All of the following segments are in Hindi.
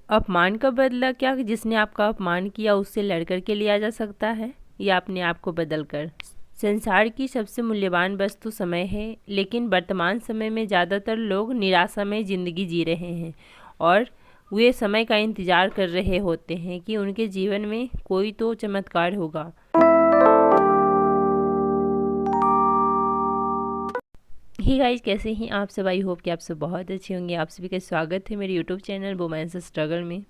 अपमान का बदला क्या जिसने आपका अपमान किया उससे लड़ कर के लिया जा सकता है या अपने आप को बदल कर। संसार की सबसे मूल्यवान वस्तु समय है, लेकिन वर्तमान समय में ज़्यादातर लोग निराशामय ज़िंदगी जी रहे हैं और वे समय का इंतज़ार कर रहे होते हैं कि उनके जीवन में कोई तो चमत्कार होगा। ही गाइज, कैसे हैं आप सब? आई होप कि आप सब बहुत अच्छे होंगे। आप सभी का स्वागत है मेरे यूट्यूब चैनल वुमेन्स स्ट्रगल में।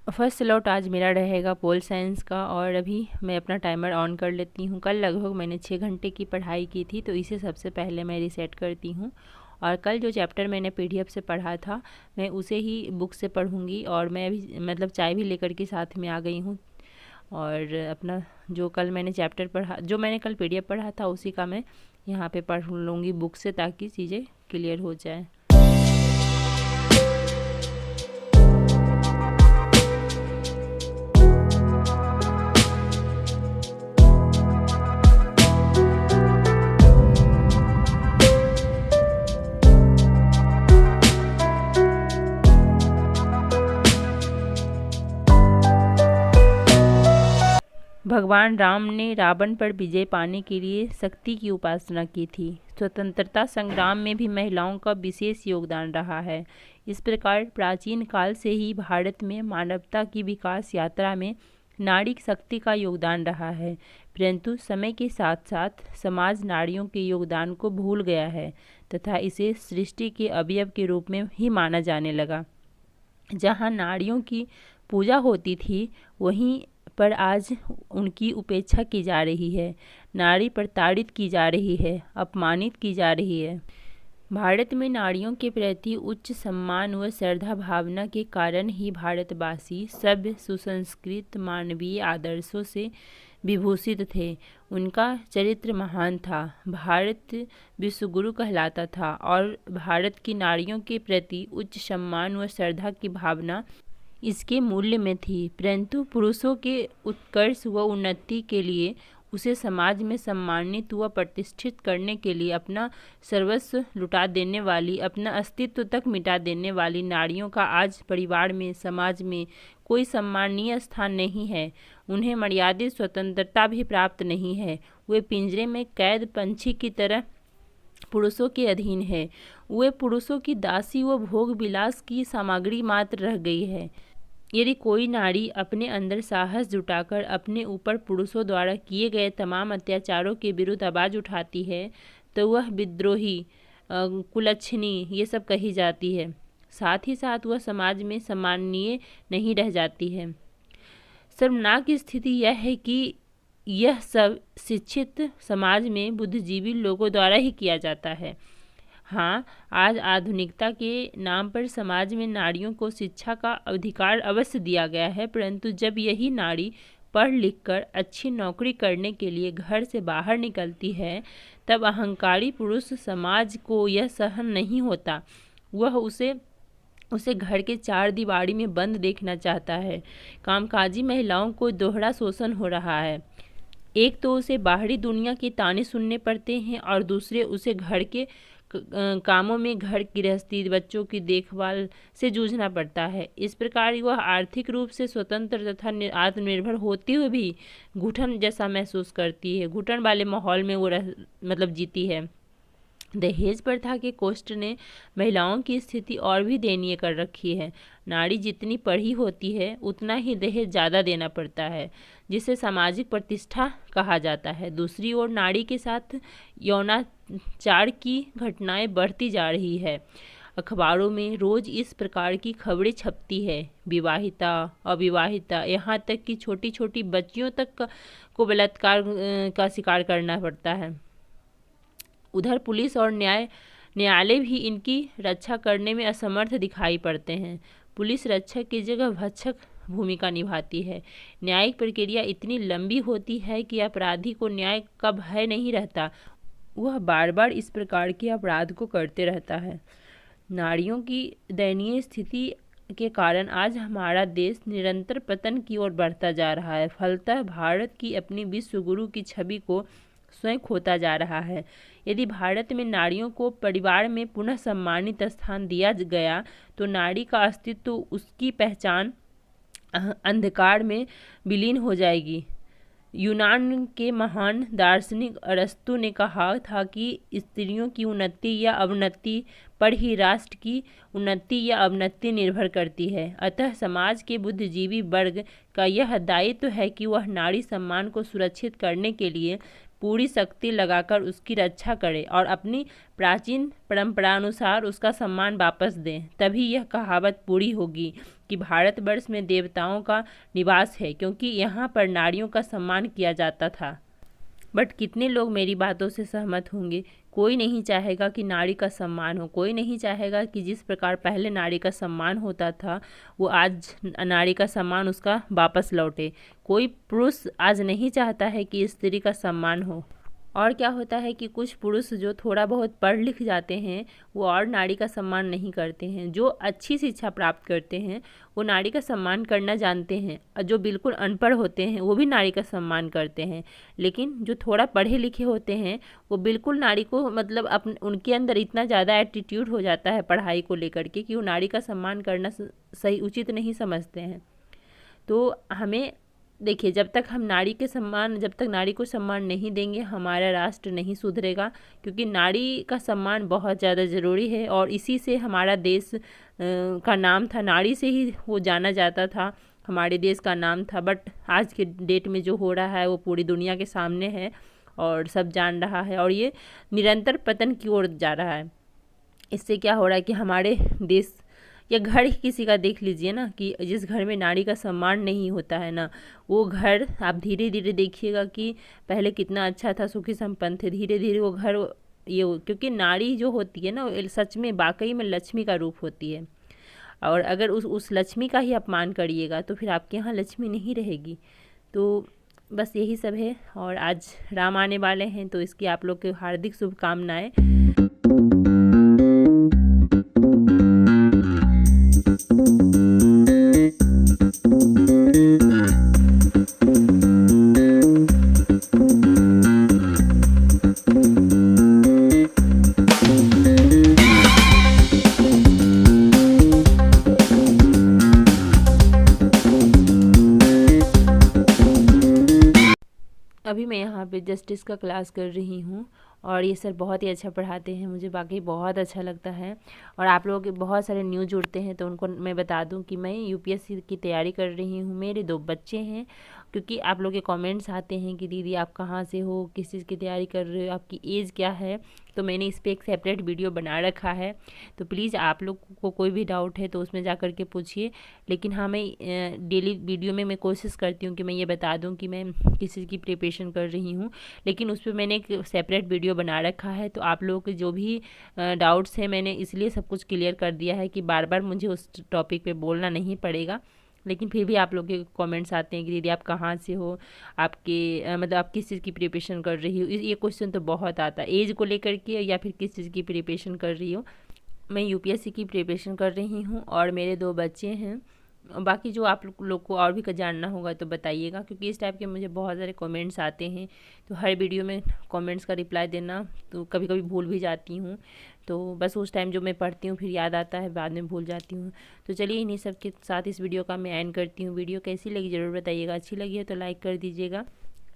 फर्स्ट स्लॉट आज मेरा रहेगा पोल साइंस का और अभी मैं अपना टाइमर ऑन कर लेती हूँ। कल लगभग मैंने 6 घंटे की पढ़ाई की थी, तो इसे सबसे पहले मैं रीसेट करती हूँ और कल जो चैप्टर मैंने पीडीएफ से पढ़ा था मैं उसे ही बुक से पढ़ूँगी। और मैं अभी मतलब चाय भी लेकर के साथ में आ गई हूँ और अपना जो कल मैंने चैप्टर पढ़ा, जो मैंने कल पीडीएफ पढ़ा था, उसी का मैं यहाँ पे पढ़ लूँगी बुक से, ताकि चीज़ें क्लियर हो जाए। भगवान राम ने रावण पर विजय पाने के लिए शक्ति की उपासना की थी। स्वतंत्रता संग्राम में भी महिलाओं का विशेष योगदान रहा है। इस प्रकार प्राचीन काल से ही भारत में मानवता की विकास यात्रा में नारी शक्ति का योगदान रहा है, परंतु समय के साथ साथ समाज नारियों के योगदान को भूल गया है तथा इसे सृष्टि के अवयव के रूप में ही माना जाने लगा। जहाँ नारियों की पूजा होती थी वहीं पर आज उनकी उपेक्षा की जा रही है। नारी प्रताड़ित की जा रही है, अपमानित की जा रही है। भारत में नारियों के प्रति उच्च सम्मान व श्रद्धा भावना के कारण ही भारतवासी सभ्य, सुसंस्कृत, मानवीय आदर्शों से विभूषित थे। उनका चरित्र महान था। भारत विश्वगुरु कहलाता था और भारत की नारियों के प्रति उच्च सम्मान व श्रद्धा की भावना इसके मूल्य में थी, परंतु पुरुषों के उत्कर्ष व उन्नति के लिए, उसे समाज में सम्मानित व प्रतिष्ठित करने के लिए अपना सर्वस्व लुटा देने वाली, अपना अस्तित्व तक मिटा देने वाली नारियों का आज परिवार में, समाज में कोई सम्मानीय स्थान नहीं है। उन्हें मर्यादित स्वतंत्रता भी प्राप्त नहीं है। वे पिंजरे में कैद पंछी की तरह पुरुषों के अधीन है। वे पुरुषों की दासी व भोग विलास की सामग्री मात्र रह गई है। यदि कोई नारी अपने अंदर साहस जुटाकर अपने ऊपर पुरुषों द्वारा किए गए तमाम अत्याचारों के विरुद्ध आवाज़ उठाती है तो वह विद्रोही, कुलच्छनी ये सब कही जाती है। साथ ही साथ वह समाज में सम्माननीय नहीं रह जाती है। शर्मनाक स्थिति यह है कि यह सब शिक्षित समाज में बुद्धिजीवी लोगों द्वारा ही किया जाता है। हाँ, आज आधुनिकता के नाम पर समाज में नारियों को शिक्षा का अधिकार अवश्य दिया गया है, परंतु जब यही नारी पढ़ लिख कर अच्छी नौकरी करने के लिए घर से बाहर निकलती है तब अहंकारी पुरुष समाज को यह सहन नहीं होता। वह उसे घर के चार दीवारी में बंद देखना चाहता है। कामकाजी महिलाओं को दोहरा शोषण हो रहा है। एक तो उसे बाहरी दुनिया के ताने सुनने पड़ते हैं और दूसरे उसे घर के कामों में, घर गृहस्थी, बच्चों की देखभाल से जूझना पड़ता है। इस प्रकार वह आर्थिक रूप से स्वतंत्र तथा आत्मनिर्भर होते हुए भी घुटन जैसा महसूस करती है। घुटन वाले माहौल में वो जीती है। दहेज प्रथा के कोष्ठ ने महिलाओं की स्थिति और भी दयनीय कर रखी है। नारी जितनी पढ़ी होती है उतना ही दहेज ज़्यादा देना पड़ता है, जिसे सामाजिक प्रतिष्ठा कहा जाता है। दूसरी ओर नारी के साथ यौनाचार की घटनाएं बढ़ती जा रही है। अखबारों में रोज इस प्रकार की खबरें छपती है। विवाहिता, अविवाहिता, यहाँ तक कि छोटी छोटी बच्चियों तक को बलात्कार का शिकार करना पड़ता है। उधर पुलिस और न्यायालय भी इनकी रक्षा करने में असमर्थ दिखाई पड़ते हैं। पुलिस रक्षक की जगह भक्षक भूमिका निभाती है। न्यायिक प्रक्रिया इतनी लंबी होती है कि अपराधी को न्याय का भय नहीं रहता। वह बार बार इस प्रकार के अपराध को करते रहता है। नारियों की दयनीय स्थिति के कारण आज हमारा देश निरंतर पतन की ओर बढ़ता जा रहा है। फलतः भारत की अपनी विश्व गुरु की छवि को स्वयं खोता जा रहा है। यदि भारत में नारियों को परिवार में पुनः सम्मानित स्थान दिया गया तो नारी का अस्तित्व, उसकी पहचान अंधकार में विलीन हो जाएगी। यूनान के महान दार्शनिक अरस्तु ने कहा था कि स्त्रियों की उन्नति या अवनति पर ही राष्ट्र की उन्नति या अवनति निर्भर करती है। अतः समाज के बुद्धिजीवी वर्ग का यह दायित्व है कि वह नारी सम्मान को सुरक्षित करने के लिए पूरी शक्ति लगाकर उसकी रक्षा करे और अपनी प्राचीन परंपरानुसार उसका सम्मान वापस दें। तभी यह कहावत पूरी होगी कि भारतवर्ष में देवताओं का निवास है, क्योंकि यहाँ पर नारियों का सम्मान किया जाता था। बट कितने लोग मेरी बातों से सहमत होंगे? कोई नहीं चाहेगा कि नारी का सम्मान हो, कोई नहीं चाहेगा कि जिस प्रकार पहले नारी का सम्मान होता था वो आज नारी का सम्मान उसका वापस लौटे। कोई पुरुष आज नहीं चाहता है कि स्त्री का सम्मान हो। और क्या होता है कि कुछ पुरुष जो थोड़ा बहुत पढ़ लिख जाते हैं वो और नारी का सम्मान नहीं करते हैं। जो अच्छी शिक्षा प्राप्त करते हैं वो नारी का सम्मान करना जानते हैं, और जो बिल्कुल अनपढ़ होते हैं वो भी नारी का सम्मान करते हैं। लेकिन जो थोड़ा पढ़े लिखे होते हैं वो बिल्कुल नारी को मतलब उनके अंदर इतना ज़्यादा एटीट्यूड हो जाता है पढ़ाई को लेकर के कि वो नारी का सम्मान करना सही उचित नहीं समझते हैं। तो हमें देखिए, जब तक नारी को सम्मान नहीं देंगे हमारा राष्ट्र नहीं सुधरेगा, क्योंकि नारी का सम्मान बहुत ज़्यादा ज़रूरी है। और इसी से हमारा देश का नाम था, नारी से ही वो जाना जाता था, हमारे देश का नाम था। बट आज के डेट में जो हो रहा है वो पूरी दुनिया के सामने है और सब जान रहा है, और ये निरंतर पतन की ओर जा रहा है। इससे क्या हो रहा है कि हमारे देश या घर ही किसी का देख लीजिए ना, कि जिस घर में नारी का सम्मान नहीं होता है ना, वो घर आप धीरे धीरे देखिएगा कि पहले कितना अच्छा था, सुखी संपन्न थे, धीरे धीरे वो घर क्योंकि नारी जो होती है ना सच में वाकई में लक्ष्मी का रूप होती है। और अगर उस लक्ष्मी का ही अपमान करिएगा तो फिर आपके यहाँ लक्ष्मी नहीं रहेगी। तो बस यही सब है। और आज राम आने वाले हैं तो इसकी आप लोग को हार्दिक शुभकामनाएं। अभी मैं यहाँ पे जस्टिस का क्लास कर रही हूँ और ये सर बहुत ही अच्छा पढ़ाते हैं, मुझे वाकई बहुत अच्छा लगता है। और आप लोगों के बहुत सारे न्यूज़ जुड़ते हैं तो उनको मैं बता दूं कि मैं यूपीएससी की तैयारी कर रही हूँ। मेरे 2 बच्चे हैं, क्योंकि आप लोग के कमेंट्स आते हैं कि दीदी आप कहाँ से हो, किस चीज़ की तैयारी कर रहे हो, आपकी एज क्या है। तो मैंने इस पर एक सेपरेट वीडियो बना रखा है, तो प्लीज़ आप लोग को कोई भी डाउट है तो उसमें जा कर के पूछिए। लेकिन हाँ, मैं डेली वीडियो में मैं कोशिश करती हूँ कि मैं ये बता दूँ कि मैं किस चीज़ की प्रिपरेशन कर रही हूँ, लेकिन उस पर मैंने एक सेपरेट वीडियो बना रखा है। तो आप लोगों के जो भी डाउट्स हैं मैंने इसलिए सब कुछ क्लियर कर दिया है कि बार बार मुझे उस टॉपिक पे बोलना नहीं पड़ेगा। लेकिन फिर भी आप लोग के कमेंट्स आते हैं कि दीदी आप कहाँ से हो, आपके मतलब आप किस चीज़ की प्रिपरेशन कर रही हो, ये क्वेश्चन तो बहुत आता है एज को लेकर के, या फिर किस चीज़ की प्रिपरेशन कर रही हो। मैं यूपीएससी की प्रिपरेशन कर रही हूँ और मेरे 2 बच्चे हैं। बाकी जो आप लोग को और भी जानना होगा तो बताइएगा, क्योंकि इस टाइप के मुझे बहुत सारे कमेंट्स आते हैं। तो हर वीडियो में कमेंट्स का रिप्लाई देना तो कभी कभी भूल भी जाती हूँ, तो बस उस टाइम जो मैं पढ़ती हूँ फिर याद आता है, बाद में भूल जाती हूँ। तो चलिए इन्हीं सब के साथ इस वीडियो का मैं एंड करती हूँ। वीडियो कैसी लगी ज़रूर बताइएगा, अच्छी लगी है तो लाइक कर दीजिएगा।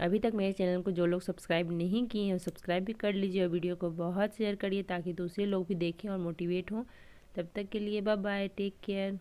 अभी तक मेरे चैनल को जो लोग सब्सक्राइब नहीं किए हैं सब्सक्राइब भी कर लीजिए, और वीडियो को बहुत शेयर करिए ताकि दूसरे लोग भी देखें और मोटिवेट हों। तब तक के लिए बाय बाय, टेक केयर।